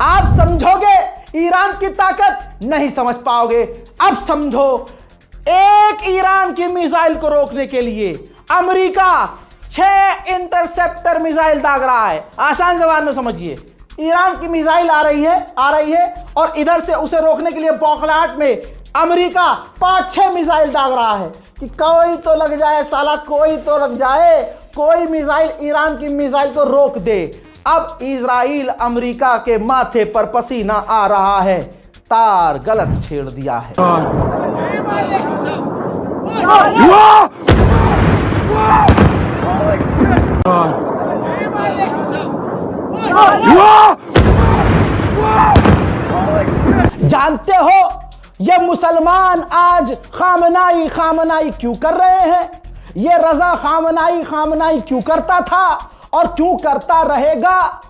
आप समझोगे ईरान की ताकत, नहीं समझ पाओगे। अब समझो, एक ईरान की मिसाइल को रोकने के लिए अमेरिका 6 इंटरसेप्टर मिसाइल दाग रहा है। आसान जबान में समझिए, ईरान की मिसाइल आ रही है और इधर से उसे रोकने के लिए बौखलाहट में अमेरिका 5-6 मिसाइल दाग रहा है कि कोई तो लग जाए साला, कोई तो लग जाए, कोई मिसाइल ईरान की मिसाइल को रोक दे। अब इजराइल अमेरिका के माथे पर पसीना आ रहा है, तार गलत छेड़ दिया है। जानते हो ये मुसलमान आज खामनाई क्यों कर रहे हैं? ये रजा खामनाई क्यों करता था और क्यों करता रहेगा?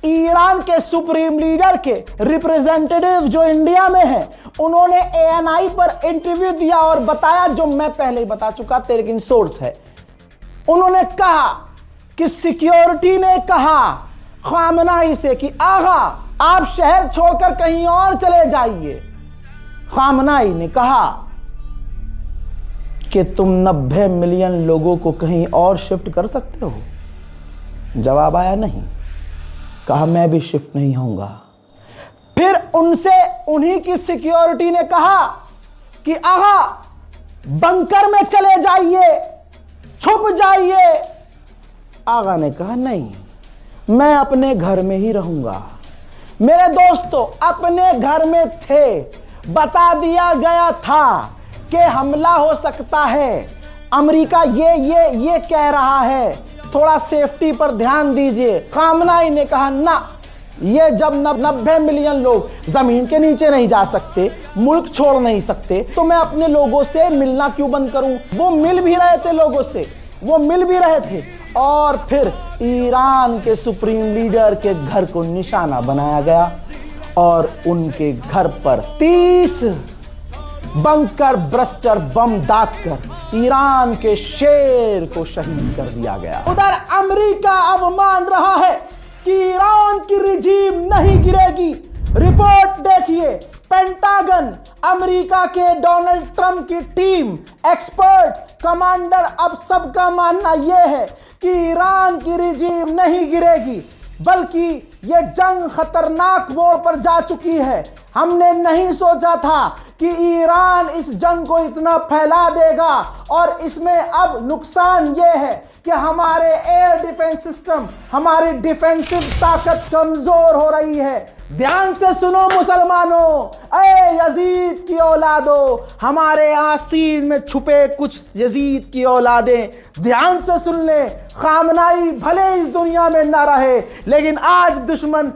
ईरान के सुप्रीम लीडर के रिप्रेजेंटेटिव जो इंडिया में हैं, उन्होंने ANI पर इंटरव्यू दिया और बताया, जो मैं पहले ही बता चुका था, लेकिन सोर्स है। उन्होंने कहा कि सिक्योरिटी ने कहा खामनाई से कि आगा आप शहर छोड़कर कहीं और चले जाइए। खामनाई ने कहा कि तुम 90 मिलियन लोगों को कहीं और शिफ्ट कर सकते हो? जवाब आया नहीं। कहा मैं भी शिफ्ट नहीं होऊंगा। फिर उन्हीं की सिक्योरिटी ने कहा कि आगा बंकर में चले जाइए, छुप जाइए। आगा ने कहा नहीं, मैं अपने घर में ही रहूंगा। मेरे दोस्तों, अपने घर में थे, बता दिया गया था कि हमला हो सकता है। अमेरिका ये कह रहा है, थोड़ा सेफ्टी पर ध्यान दीजिए। खामनाई ने कहा ना, ये जब 90 मिलियन लोग जमीन के नीचे नहीं जा सकते, मुल्क छोड़ नहीं सकते, तो मैं अपने लोगों से मिलना क्यों बंद करूं? वो मिल भी रहे थे लोगों से, वो मिल भी रहे थे। और फिर ईरान के सुप्रीम लीडर के घर को निशाना बनाया गया और उनके घर पर 30 बंकर ब्रस्टर बम दागकर ईरान के शेर को शहीद कर दिया गया। उधर अमेरिका अब मान रहा है कि ईरान की रिजीम नहीं गिरेगी। रिपोर्ट देखिए, पेंटागन, अमेरिका के डोनाल्ड ट्रंप की टीम, एक्सपर्ट, कमांडर, अब सबका मानना यह है कि ईरान की रिजीम नहीं गिरेगी, बल्कि यह जंग खतरनाक मोड़ पर जा चुकी है। हमने नहीं सोचा था कि ईरान इस जंग को इतना फैला देगा और इसमें अब नुकसान यह है कि हमारे एयर डिफेंस सिस्टम, हमारी डिफेंसिव ताकत कमजोर हो रही है। ध्यान से सुनो मुसलमानों, ऐ यजीद की औलादों, हमारे आस्तीन में छुपे कुछ यजीद की औलादें, ध्यान से सुन ले। खामनाई भले इस दुनिया में ना रहे, लेकिन आज दुश्मन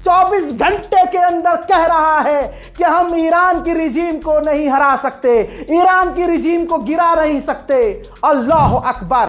24 घंटे के अंदर कह रहा है कि हम ईरान की रिजीम को नहीं हरा सकते, ईरान की रिजीम को गिरा नहीं सकते। अल्लाह अकबर।